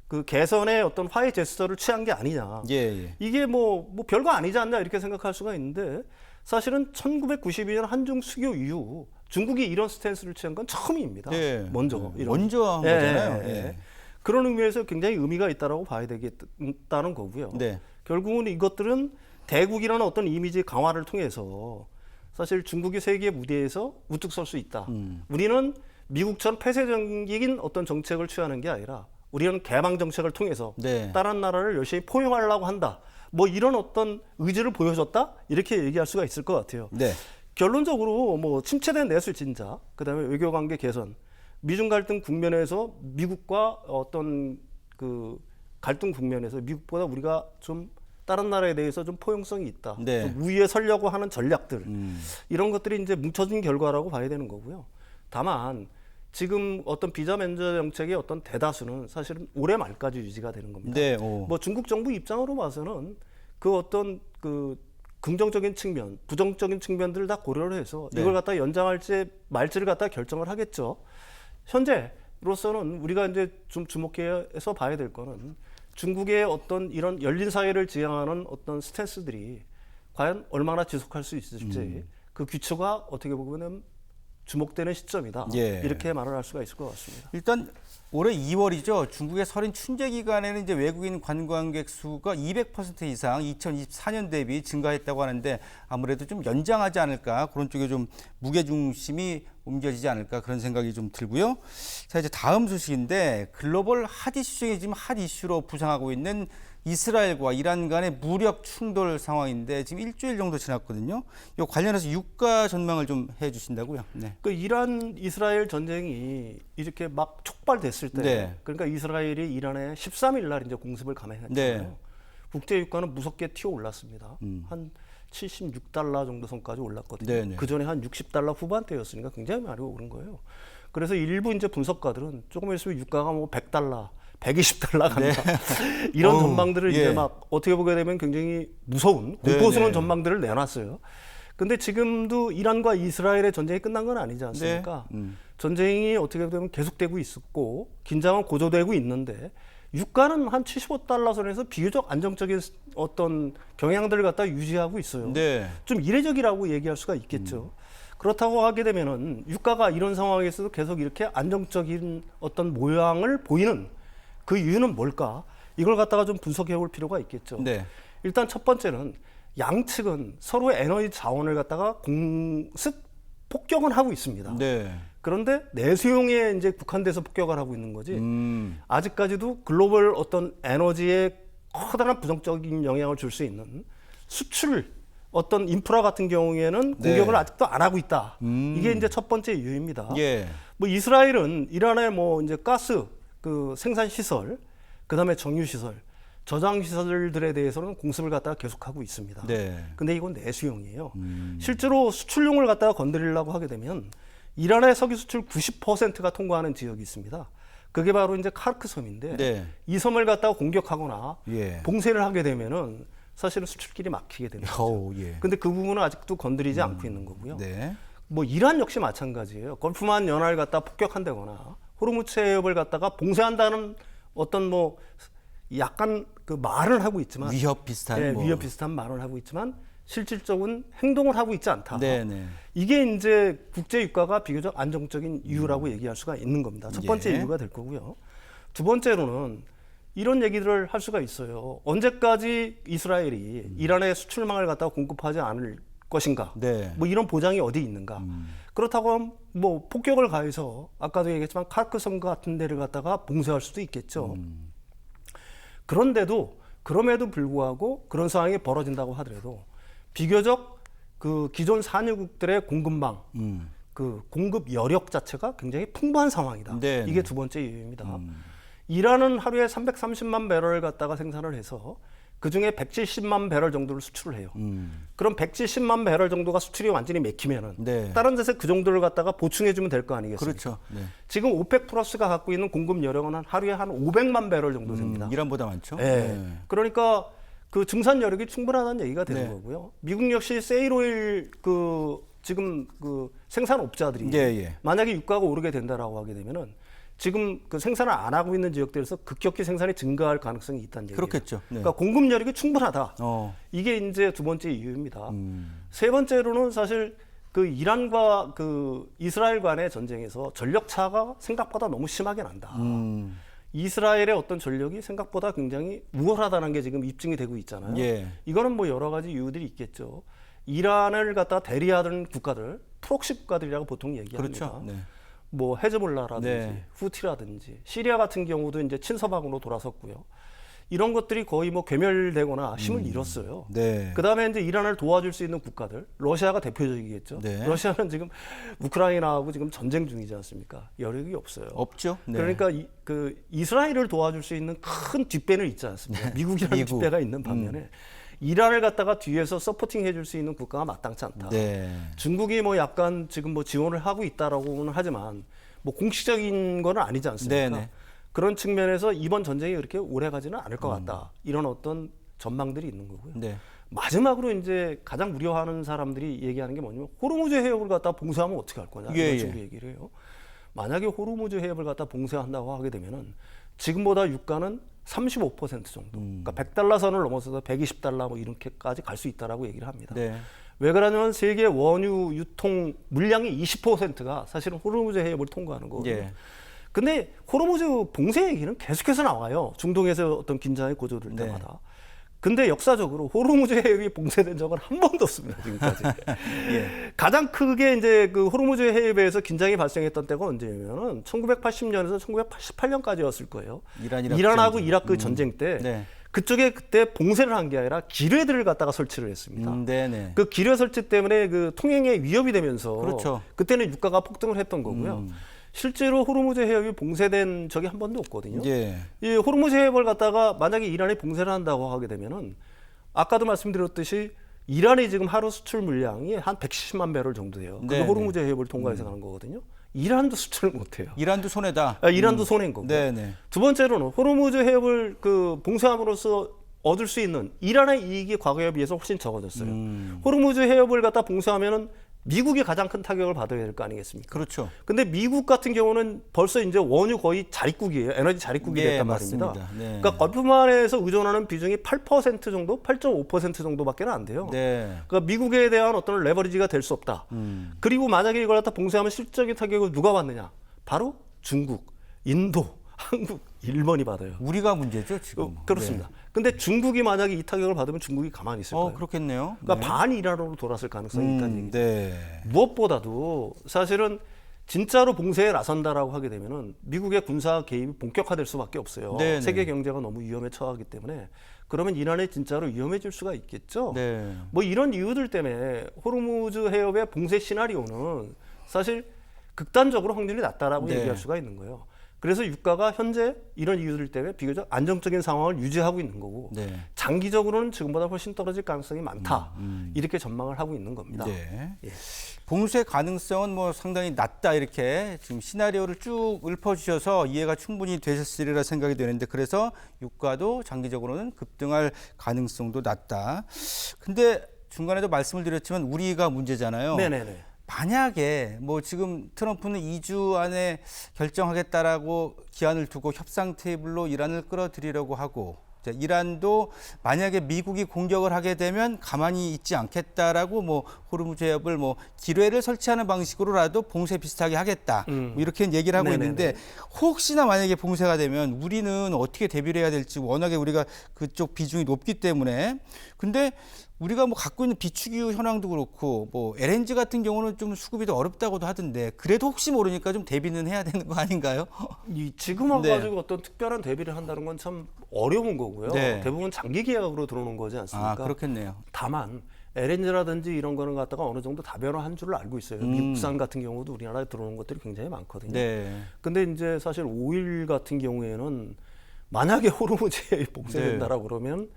그 개선의 어떤 화해 제스처를 취한 게 아니냐. 예. 이게 뭐 별거 아니지 않냐 이렇게 생각할 수가 있는데 사실은 1992년 한중 수교 이후 중국이 이런 스탠스를 취한 건 처음입니다. 예. 먼저 먼저 한 거잖아요. 예. 예. 그런 의미에서 굉장히 의미가 있다라고 봐야 되겠다는 거고요. 네. 결국은 이것들은 대국이라는 어떤 이미지 강화를 통해서 사실 중국이 세계 무대에서 우뚝 설 수 있다. 우리는 미국처럼 폐쇄적인 어떤 정책을 취하는 게 아니라 우리는 개방 정책을 통해서 네. 다른 나라를 열심히 포용하려고 한다. 뭐 이런 어떤 의지를 보여줬다. 이렇게 얘기할 수가 있을 것 같아요. 네. 결론적으로 뭐 침체된 내수 진자, 그다음에 외교관계 개선, 미중 갈등 국면에서 미국과 어떤 그 갈등 국면에서 미국보다 우리가 좀 다른 나라에 대해서 좀 포용성이 있다. 네. 좀 우위에 서려고 하는 전략들 이런 것들이 이제 뭉쳐진 결과라고 봐야 되는 거고요. 다만 지금 어떤 비자 면제 정책의 어떤 대다수는 사실은 올해 말까지 유지가 되는 겁니다. 네. 뭐 중국 정부 입장으로 봐서는 그 어떤 그 긍정적인 측면, 부정적인 측면들을 다 고려를 해서 네. 이걸 갖다 연장할지 말지를 갖다 결정을 하겠죠. 현재로서는 우리가 이제 좀 주목해서 봐야 될 거는 중국의 어떤 이런 열린 사회를 지향하는 어떤 스탠스들이 과연 얼마나 지속할 수 있을지 그 귀추가 어떻게 보면 주목되는 시점이다. 예. 이렇게 말을 할 수가 있을 것 같습니다. 일단 올해 2월이죠. 중국의 설인 춘제 기간에는 이제 외국인 관광객 수가 200% 이상 2024년 대비 증가했다고 하는데 아무래도 좀 연장하지 않을까 그런 쪽에 좀 무게 중심이 옮겨지지 않을까 그런 생각이 좀 들고요. 자, 이제 다음 소식인데 글로벌 핫 이슈 중에 지금 핫 이슈로 부상하고 있는 이스라엘과 이란 간의 무력 충돌 상황인데 지금 일주일 정도 지났거든요. 이 관련해서 유가 전망을 좀 해주신다고요? 네. 그 이란 이스라엘 전쟁이 이렇게 막 촉발됐을 때, 네. 그러니까 이스라엘이 이란에 13일 날 이제 공습을 감행했잖아요. 네. 국제 유가는 무섭게 튀어 올랐습니다. 한 76달러 정도 선까지 올랐거든요. 네, 네. 그 전에 한 60달러 후반대였으니까 굉장히 많이 오른 거예요. 그래서 일부 이제 분석가들은 조금 있으면 유가가 뭐 100달러, 120달러 간다. 네. 이런 전망들을 예. 이제 막 어떻게 보게 되면 굉장히 무서운 공포스러운 네. 전망들을 내놨어요. 근데 지금도 이란과 이스라엘의 전쟁이 끝난 건 아니지 않습니까? 네. 전쟁이 어떻게 보면 계속되고 있었고 긴장은 고조되고 있는데 유가는 한 75달러 선에서 비교적 안정적인 어떤 경향들을 갖다 유지하고 있어요. 네. 좀 이례적이라고 얘기할 수가 있겠죠. 그렇다고 하게 되면은 유가가 이런 상황에서도 계속 이렇게 안정적인 어떤 모양을 보이는 그 이유는 뭘까? 이걸 갖다가 좀 분석해 볼 필요가 있겠죠. 네. 일단 첫 번째는 양측은 서로의 에너지 자원을 갖다가 공습 폭격은 하고 있습니다. 네. 그런데 내수용에 이제 국한돼서 폭격을 하고 있는 거지. 아직까지도 글로벌 어떤 에너지에 커다란 부정적인 영향을 줄 수 있는 수출 어떤 인프라 같은 경우에는 공격을 네. 아직도 안 하고 있다. 이게 이제 첫 번째 이유입니다. 예. 뭐 이스라엘은 이란의 뭐 이제 가스 그 생산 시설, 그다음에 정유 시설, 저장 시설들에 대해서는 공습을 갖다가 계속하고 있습니다. 네. 근데 이건 내수용이에요. 실제로 수출용을 갖다가 건드리려고 하게 되면 이란의 석유 수출 90%가 통과하는 지역이 있습니다. 그게 바로 이제 카르크 섬인데 네. 이 섬을 갖다가 공격하거나 예. 봉쇄를 하게 되면은 사실은 수출길이 막히게 되는 거죠. 예. 근데 그 부분은 아직도 건드리지 않고 있는 거고요. 네. 뭐 이란 역시 마찬가지예요. 걸프만 연안을 갖다 폭격한다거나 호르무즈 해협을 갖다가 봉쇄한다는 어떤 뭐 약간 그 말은 하고 있지만 위협 비슷한 네, 뭐. 위협 비슷한 말을 하고 있지만 실질적인 행동을 하고 있지 않다. 네네. 이게 이제 국제 유가가 비교적 안정적인 이유라고 얘기할 수가 있는 겁니다. 첫 번째 예. 이유가 될 거고요. 두 번째로는 이런 얘기들을 할 수가 있어요. 언제까지 이스라엘이 이란의 수출망을 갖다가 공급하지 않을 것인가? 네. 뭐 이런 보장이 어디 있는가? 그렇다고 하면 뭐 폭격을 가해서 아까도 얘기했지만 카르크 섬 같은 데를 갖다가 봉쇄할 수도 있겠죠. 그런데도 그럼에도 불구하고 그런 상황이 벌어진다고 하더라도 비교적 그 기존 산유국들의 공급망, 그 공급 여력 자체가 굉장히 풍부한 상황이다. 네. 이게 두 번째 이유입니다. 이란은 하루에 330만 배럴을 갖다가 생산을 해서 그중에 170만 배럴 정도를 수출을 해요. 그럼 170만 배럴 정도가 수출이 완전히 맥히면은 네. 다른 데서 그 정도를 갖다가 보충해주면 될 거 아니겠습니까? 그렇죠. 네. 지금 오펙 플러스가 갖고 있는 공급 여력은 하루에 한 500만 배럴 정도 됩니다. 이란보다 많죠. 네. 그러니까 그 증산 여력이 충분하다는 얘기가 되는 네. 거고요. 미국 역시 세일오일 그 지금 그 생산업자들이 예. 만약에 유가가 오르게 된다라고 하게 되면은 지금 그 생산을 안 하고 있는 지역들에서 급격히 생산이 증가할 가능성이 있다는 얘기예요. 그렇겠죠. 네. 그러니까 공급 여력이 충분하다. 어. 이게 이제 두 번째 이유입니다. 세 번째로는 사실 그 이란과 그 이스라엘 간의 전쟁에서 전력 차가 생각보다 너무 심하게 난다. 이스라엘의 어떤 전력이 생각보다 굉장히 우월하다는 게 지금 입증이 되고 있잖아요. 예. 이거는 뭐 여러 가지 이유들이 있겠죠. 이란을 갖다 대리하던 국가들, 프록시 국가들이라고 보통 얘기합니다. 그렇죠. 네. 뭐 헤즈볼라라든지 네. 후티라든지 시리아 같은 경우도 이제 친서방으로 돌아섰고요. 이런 것들이 거의 뭐 괴멸되거나 힘을 잃었어요. 네. 그다음에 이제 이란을 도와줄 수 있는 국가들, 러시아가 대표적이겠죠. 네. 러시아는 지금 우크라이나하고 지금 전쟁 중이지 않습니까? 여력이 없어요. 없죠. 네. 그러니까 그 이스라엘을 도와줄 수 있는 큰 뒷배는 있지 않습니까? 미국이라는 미국. 뒷배가 있는 반면에 이란을 갖다가 뒤에서 서포팅 해줄 수 있는 국가가 마땅치 않다. 네. 중국이 뭐 약간 지금 뭐 지원을 하고 있다라고는 하지만 뭐 공식적인 건 아니지 않습니까? 네네. 그런 측면에서 이번 전쟁이 그렇게 오래 가지는 않을 것 같다. 이런 어떤 전망들이 있는 거고요. 네. 마지막으로 이제 가장 우려하는 사람들이 얘기하는 게 뭐냐면 호르무즈 해협을 갖다 봉쇄하면 어떻게 할 거냐 이런 식으로 얘기를 해요. 만약에 호르무즈 해협을 갖다 봉쇄한다고 하게 되면은 지금보다 유가는 35% 정도. 그러니까 100달러 선을 넘어서서 120달러 뭐 이렇게까지 갈 수 있다라고 얘기를 합니다. 네. 왜 그러냐면 세계 원유 유통 물량의 20%가 사실은 호르무즈 해협을 통과하는 거거든요. 예. 근데 호르무즈 봉쇄 얘기는 계속해서 나와요. 중동에서 어떤 긴장이 고조될 때마다. 근데 역사적으로 호르무즈 해협이 봉쇄된 적은 한 번도 없습니다, 지금까지. 예. 가장 크게 이제 그 호르무즈 해협에서 긴장이 발생했던 때가 언제냐면은 1980년에서 1988년까지였을 거예요. 이란하고 전쟁. 이라크 전쟁 때 그쪽에 그때 봉쇄를 한 게 아니라 기뢰들을 갖다가 설치를 했습니다. 네네. 그 기뢰 설치 때문에 그 통행에 위협이 되면서 그렇죠. 그때는 유가가 폭등을 했던 거고요. 실제로 호르무즈 해협이 봉쇄된 적이 한 번도 없거든요. 예. 이 호르무즈 해협을 갖다가 만약에 이란이 봉쇄를 한다고 하게 되면은 아까도 말씀드렸듯이 이란이 지금 하루 수출 물량이 한 170만 배럴 정도 돼요. 그게 네네. 호르무즈 해협을 통과해서 가는 거거든요. 이란도 수출을 못해요. 이란도 손해다. 이란도 손해인 거고. 네네. 두 번째로는 호르무즈 해협을 그 봉쇄함으로써 얻을 수 있는 이란의 이익이 과거에 비해서 훨씬 적어졌어요. 호르무즈 해협을 갖다 봉쇄하면은 미국이 가장 큰 타격을 받아야 될 거 아니겠습니까? 그렇죠. 근데 미국 같은 경우는 벌써 이제 원유 거의 자립국이에요. 에너지 자립국이 네, 됐단 맞습니다. 말입니다. 네. 그러니까 걸프만에서 의존하는 비중이 8% 정도, 8.5% 정도밖에 안 돼요. 네. 그러니까 미국에 대한 어떤 레버리지가 될 수 없다. 그리고 만약에 이걸 갖다 봉쇄하면 실질적인 타격을 누가 받느냐? 바로 중국, 인도, 한국, 일본이 받아요. 우리가 문제죠, 지금. 그렇습니다. 근데 중국이 만약에 이 타격을 받으면 중국이 가만히 있을까요? 그렇겠네요. 그러니까 반이란으로 돌아설 가능성이 있다는 얘기죠. 네. 무엇보다도 사실은 진짜로 봉쇄에 나선다라고 하게 되면은 미국의 군사 개입이 본격화될 수밖에 없어요. 네네. 세계 경제가 너무 위험에 처하기 때문에 그러면 이란에 진짜로 위험해질 수가 있겠죠. 네. 뭐 이런 이유들 때문에 호르무즈 해협의 봉쇄 시나리오는 사실 극단적으로 확률이 낮다라고 네. 얘기할 수가 있는 거예요. 그래서 유가가 현재 이런 이유들 때문에 비교적 안정적인 상황을 유지하고 있는 거고 네. 장기적으로는 지금보다 훨씬 떨어질 가능성이 많다. 이렇게 전망을 하고 있는 겁니다. 네. 예. 봉쇄 가능성은 뭐 상당히 낮다 이렇게 지금 시나리오를 쭉 읊어주셔서 이해가 충분히 되셨으리라 생각이 되는데 그래서 유가도 장기적으로는 급등할 가능성도 낮다. 근데 중간에도 말씀을 드렸지만 우리가 문제잖아요. 네네네. 만약에 뭐 지금 트럼프는 2주 안에 결정하겠다라고 기한을 두고 협상 테이블로 이란을 끌어들이려고 하고 이란도 만약에 미국이 공격을 하게 되면 가만히 있지 않겠다라고 뭐 호르무즈 해협을 뭐 기뢰를 설치하는 방식으로라도 봉쇄 비슷하게 하겠다 뭐 이렇게 얘기를 하고 네네네. 있는데 혹시나 만약에 봉쇄가 되면 우리는 어떻게 대비를 해야 될지 워낙에 우리가 그쪽 비중이 높기 때문에 근데 우리가 뭐 갖고 있는 비축유 현황도 그렇고 뭐 LNG 같은 경우는 좀 수급이 더 어렵다고도 하던데 그래도 혹시 모르니까 좀 대비는 해야 되는 거 아닌가요? 지금 와가지고 네. 어떤 특별한 대비를 한다는 건 참 어려운 거고요. 네. 대부분 장기 계약으로 들어오는 거지 않습니까? 아, 그렇겠네요. 다만 LNG라든지 이런 거는 갖다가 어느 정도 다변화한 줄을 알고 있어요. 미국산 같은 경우도 우리나라에 들어오는 것들이 굉장히 많거든요. 네. 근데 이제 사실 오일 같은 경우에는 만약에 호르무즈에 봉쇄된다라고 그러면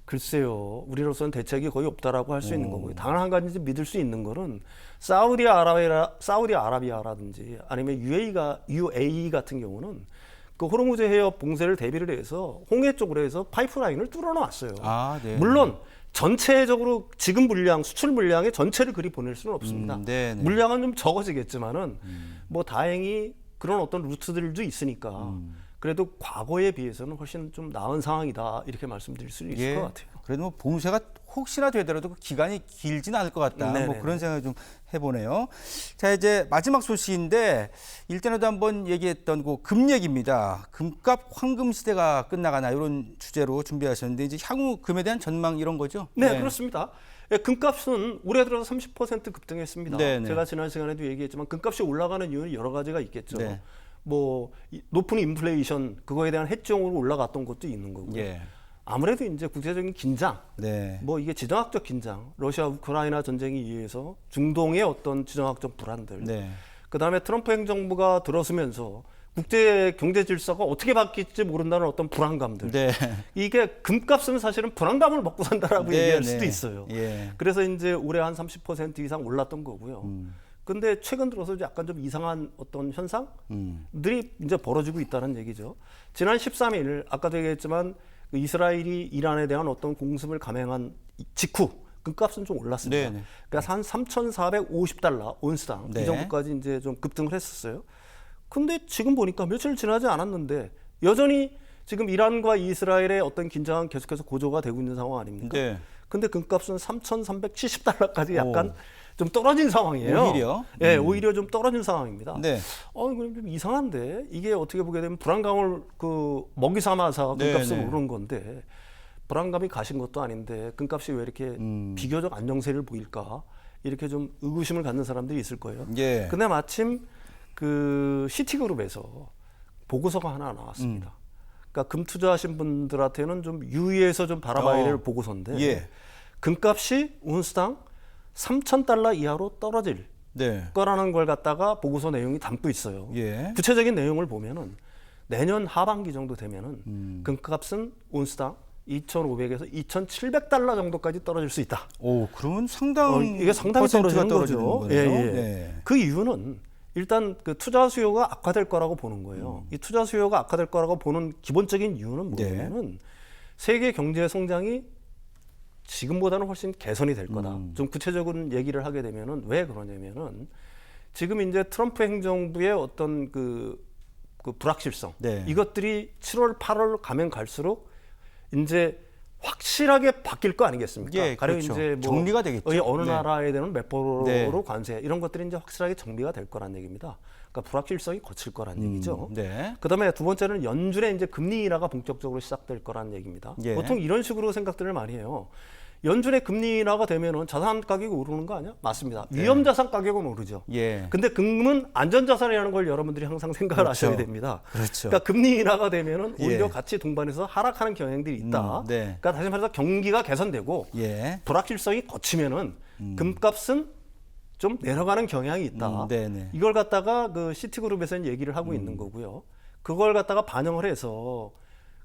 글쎄요, 우리로서는 대책이 거의 없다라고 할 수 있는 거고요. 단 한 가지 믿을 수 있는 거는 사우디아라비아라든지 아니면 UAE 같은 경우는 그 호르무즈 해협 봉쇄를 대비를 해서 홍해 쪽으로 해서 파이프라인을 뚫어놨어요. 아, 네. 물론 전체적으로 지금 물량, 수출 물량의 전체를 그리 보낼 수는 없습니다. 네네. 물량은 좀 적어지겠지만은 뭐 다행히 그런 어떤 루트들도 있으니까 그래도 과거에 비해서는 훨씬 좀 나은 상황이다 이렇게 말씀드릴 수 있을 것 같아요. 그래도 뭐 봉쇄가 혹시나 되더라도 그 기간이 길지는 않을 것 같다. 네네네. 뭐 그런 생각을 좀 해보네요. 자 이제 마지막 소식인데 일전에도 한번 얘기했던 그 금 얘기입니다. 금값 황금 시대가 끝나가나 이런 주제로 준비하셨는데 이제 향후 금에 대한 전망 이런 거죠? 네, 그렇습니다. 예, 금값은 올해 들어서 30% 급등했습니다. 네네. 제가 지난 시간에도 얘기했지만 금값이 올라가는 이유는 여러 가지가 있겠죠. 네. 뭐 높은 인플레이션 그거에 대한 해증으로 올라갔던 것도 있는 거고요. 예. 아무래도 이제 국제적인 긴장, 네. 뭐 이게 지정학적 긴장, 러시아 우크라이나 전쟁에 의해서 중동의 어떤 지정학적 불안들, 네. 그다음에 트럼프 행정부가 들어서면서 국제 경제 질서가 어떻게 바뀔지 모른다는 어떤 불안감들. 네. 이게 금값은 사실은 불안감을 먹고 산다라고 네, 얘기할 네. 수도 있어요. 예. 그래서 이제 올해 한 30% 이상 올랐던 거고요. 근데 최근 들어서 이제 약간 좀 이상한 어떤 현상들이 이제 벌어지고 있다는 얘기죠. 지난 13일 아까도 얘기했지만 그 이스라엘이 이란에 대한 어떤 공습을 감행한 직후 금값은 좀 올랐습니다. 네네. 그러니까 한 3,450달러 온스당 네. 이 정도까지 이제 좀 급등을 했었어요. 근데 지금 보니까 며칠 지나지 않았는데 여전히 지금 이란과 이스라엘의 어떤 긴장은 계속해서 고조가 되고 있는 상황 아닙니까? 네. 근데 금값은 3,370달러까지 약간 좀 떨어진 상황이에요. 오히려? 예, 오히려 좀 떨어진 상황입니다. 네. 이건 좀 이상한데 이게 어떻게 보게 되면 불안감을 먹이 삼아서 금값이 네네. 오른 건데 불안감이 가신 것도 아닌데 금값이 왜 이렇게 비교적 안정세를 보일까? 이렇게 좀 의구심을 갖는 사람들이 있을 거예요. 예. 근데 마침 그 시티그룹에서 보고서가 하나 나왔습니다. 그러니까 금 투자하신 분들한테는 좀 유의해서 좀 바라봐야 될 보고서인데 예. 금값이 운수당 3,000달러 이하로 떨어질 거라는 걸 갖다가 보고서 내용이 담고 있어요. 예. 구체적인 내용을 보면은 내년 하반기 정도 되면은 금값은 온스당 2,500에서 2,700달러 정도까지 떨어질 수 있다. 오, 그러면 상당히 이게 상당히 떨어지는 거죠. 거네요. 예. 네. 그 이유는 일단 그 투자 수요가 악화될 거라고 보는 거예요. 이 투자 수요가 악화될 거라고 보는 기본적인 이유는 뭐냐면은 세계 경제 성장이 지금보다는 훨씬 개선이 될 거다. 좀 구체적인 얘기를 하게 되면은 왜 그러냐면은 지금 이제 트럼프 행정부의 어떤 그 불확실성 이것들이 7월, 8월 가면 갈수록 이제 확실하게 바뀔 거 아니겠습니까? 예, 가령 그렇죠. 이제 뭐 정리가 되겠죠. 어느 네. 나라에 대한 몇 %로 네. 관세 이런 것들이 이제 확실하게 정리가 될 거란 얘기입니다. 그러니까 불확실성이 거칠 거란 얘기죠. 네. 그다음에 두 번째는 연준의 이제 금리 인하가 본격적으로 시작될 거란 얘기입니다. 예. 보통 이런 식으로 생각들을 많이 해요. 연준의 금리 인하가 되면은 자산 가격이 오르는 거 아니야? 맞습니다. 위험 자산 가격은 오르죠. 예. 근데 금은 안전 자산이라는 걸 여러분들이 항상 생각을 그렇죠. 하셔야 됩니다. 그렇죠. 그러니까 금리 인하가 되면은 오히려 예. 같이 동반해서 하락하는 경향들이 있다. 네. 그러니까 다시 말해서 경기가 개선되고 예. 불확실성이 거치면은 금값은 좀 내려가는 경향이 있다. 네네. 이걸 갖다가 그 시티그룹에서는 얘기를 하고 있는 거고요. 그걸 갖다가 반영을 해서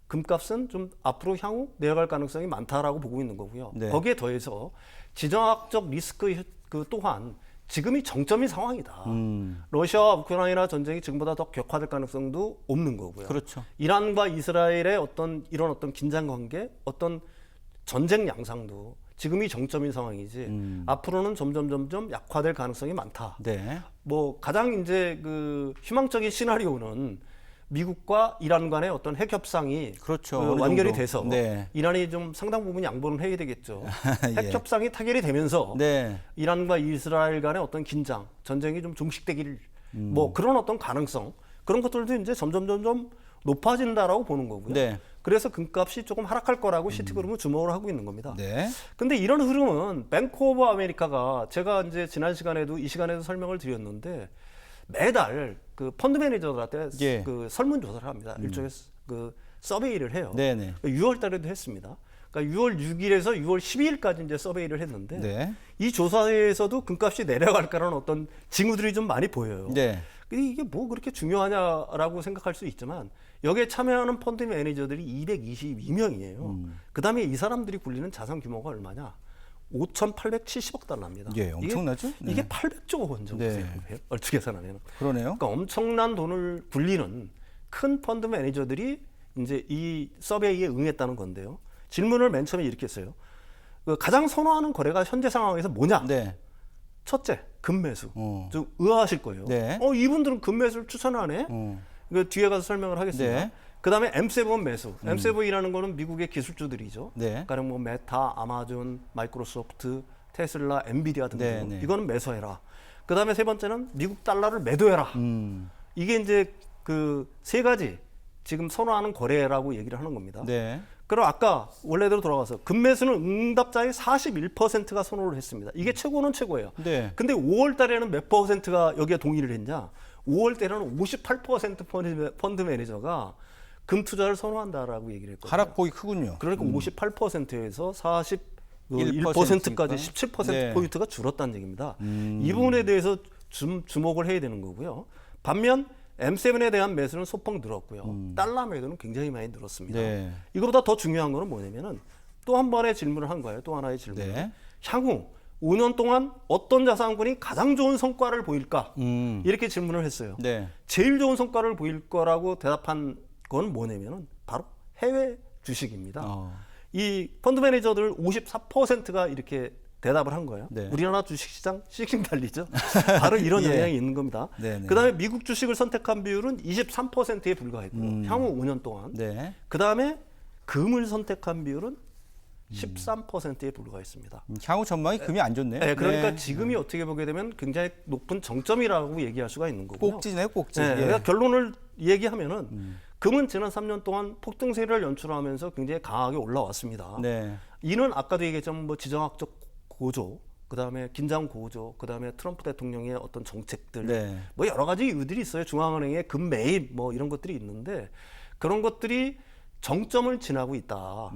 금값은 좀 앞으로 향후 내려갈 가능성이 많다라고 보고 있는 거고요. 네. 거기에 더해서 지정학적 리스크 그 또한 지금이 정점인 상황이다. 러시아와 우크라이나 전쟁이 지금보다 더 격화될 가능성도 없는 거고요. 그렇죠. 이란과 이스라엘의 이런 어떤 긴장 관계, 어떤 전쟁 양상도 지금이 정점인 상황이지 앞으로는 점점 약화될 가능성이 많다. 네. 뭐 가장 이제 그 희망적인 시나리오는 미국과 이란 간의 어떤 핵 협상이 그렇죠. 완결이 정도. 돼서 네. 이란이 좀 상당 부분 양보는 해야 되겠죠. 예. 핵 협상이 타결이 되면서 네. 이란과 이스라엘 간의 어떤 긴장, 전쟁이 좀 종식되길 뭐 그런 어떤 가능성 그런 것들도 이제 점점 높아진다라고 보는 거고요. 네. 그래서 금값이 조금 하락할 거라고 시티그룹은 주목을 하고 있는 겁니다. 네. 근데 이런 흐름은 뱅크 오브 아메리카가 제가 이제 지난 시간에도 이 시간에도 설명을 드렸는데 매달 그 펀드 매니저들한테 예. 그 설문조사를 합니다. 일종의 그 서베이를 해요. 네네. 6월 달에도 했습니다. 그러니까 6월 6일에서 6월 12일까지 이제 서베이를 했는데 네. 이 조사에서도 금값이 내려갈까라는 어떤 징후들이 좀 많이 보여요. 네. 근데 이게 뭐 그렇게 중요하냐라고 생각할 수 있지만 여기에 참여하는 펀드 매니저들이 222명이에요. 그다음에 이 사람들이 굴리는 자산 규모가 얼마냐? 5,870억 달러입니다. 예, 엄청나죠? 이게 네. 800조 원 정도 돼요. 얼추 계산하면. 그러네요. 그러니까 엄청난 돈을 굴리는 큰 펀드 매니저들이 이제 이 서베이에 응했다는 건데요. 질문을 맨 처음에 이렇게 했어요. 그 가장 선호하는 거래가 현재 상황에서 뭐냐? 네. 첫째, 금매수. 좀 의아하실 거예요. 네. 이분들은 금매수를 추천하네? 이거 뒤에 가서 설명을 하겠습니다. 네. 그다음에 M7 매수. M7이라는 거는 미국의 기술주들이죠. 네. 그러니까 뭐 메타, 아마존, 마이크로소프트, 테슬라, 엔비디아 등등. 네. 이거는 매수해라. 그다음에 세 번째는 미국 달러를 매도해라. 이게 이제 그 세 가지 지금 선호하는 거래라고 얘기를 하는 겁니다. 네. 그럼 아까 원래대로 돌아가서 금매수는 응답자의 41%가 선호를 했습니다. 이게 최고는 최고예요. 네. 근데 5월 달에는 몇 %가 여기에 동의를 했냐? 5월 달에는 58% 펀드 매니저가 금 투자를 선호한다라고 얘기를 했거든요. 하락폭이 크군요. 그러니까 58%에서 41%까지 17%포인트가 줄었다는 얘기입니다. 이 부분에 대해서 주목을 해야 되는 거고요. 반면 M7에 대한 매수는 소폭 늘었고요. 달러 매도는 굉장히 많이 늘었습니다. 네. 이거보다 더 중요한 거는 뭐냐면은 또 한 번의 질문을 한 거예요. 또 하나의 질문. 네. 향후 5년 동안 어떤 자산군이 가장 좋은 성과를 보일까? 이렇게 질문을 했어요. 네. 제일 좋은 성과를 보일 거라고 대답한 건 뭐냐면은 바로 해외 주식입니다. 이 펀드 매니저들 54%가 이렇게 대답을 한 거예요. 네. 우리나라 주식시장 씩씩 달리죠. 바로 이런 예. 영향이 있는 겁니다. 네네. 그다음에 미국 주식을 선택한 비율은 23%에 불과했고요. 향후 5년 동안. 네. 그다음에 금을 선택한 비율은 13%에 불과했습니다. 향후 전망이 금이 안 좋네요. 네, 그러니까 네. 지금이 어떻게 보게 되면 굉장히 높은 정점이라고 얘기할 수가 있는 거고요. 꼭지네요, 꼭지. 네, 예. 그러니까 결론을 얘기하면은 금은 지난 3년 동안 폭등세를 연출하면서 굉장히 강하게 올라왔습니다. 네. 이는 아까도 얘기했지만 뭐 지정학적 고조, 그다음에 긴장 고조, 그다음에 트럼프 대통령의 어떤 정책들, 네. 뭐 여러 가지 이유들이 있어요. 중앙은행의 금 매입 뭐 이런 것들이 있는데 그런 것들이 정점을 지나고 있다.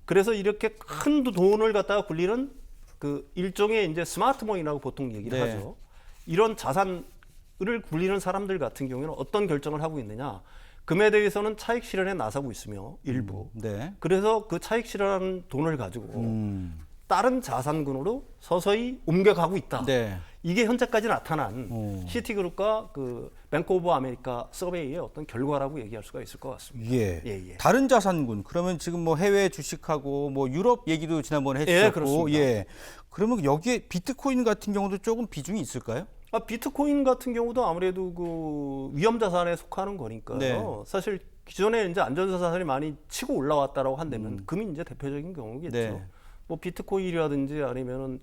그래서 이렇게 큰 돈을 갖다가 굴리는 그 일종의 이제 스마트mon이라고 보통 얘기를 네. 하죠. 이런 자산을 굴리는 사람들 같은 경우에는 어떤 결정을 하고 있느냐? 금에 대해서는 차익 실현에 나서고 있으며 일부. 네. 그래서 그 차익 실현한 돈을 가지고 다른 자산군으로 서서히 옮겨가고 있다. 네. 이게 현재까지 나타난 시티그룹과 그 뱅크 오브 아메리카 서베이의 어떤 결과라고 얘기할 수가 있을 것 같습니다. 예. 예. 다른 자산군 그러면 지금 뭐 해외 주식하고 뭐 유럽 얘기도 지난번에 해주셨고, 그렇습니다. 예. 그러면 여기에 비트코인 같은 경우도 조금 비중이 있을까요? 비트코인 같은 경우도 아무래도 그 위험 자산에 속하는 거니까요. 네. 사실 기존에 이제 안전자산이 많이 치고 올라왔다라고 한다면 금이 이제 대표적인 경우겠죠. 네. 뭐 비트코인이라든지 아니면은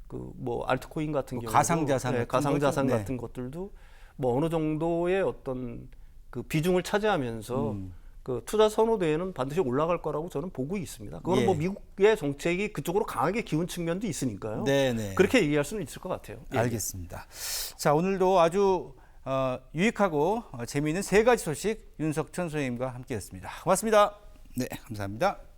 그 뭐 알트코인 같은 경우 가상자산 같은 가상자산 거죠? 같은 것들도 뭐 어느 정도의 어떤 그 비중을 차지하면서 그 투자 선호도에는 반드시 올라갈 거라고 저는 보고 있습니다. 그거는 예. 뭐 미국의 정책이 그쪽으로 강하게 기운 측면도 있으니까요. 네네. 그렇게 얘기할 수는 있을 것 같아요. 예. 알겠습니다. 자, 오늘도 아주 유익하고 재미있는 세 가지 소식 윤석천 선생님과 함께했습니다. 고맙습니다. 네, 감사합니다.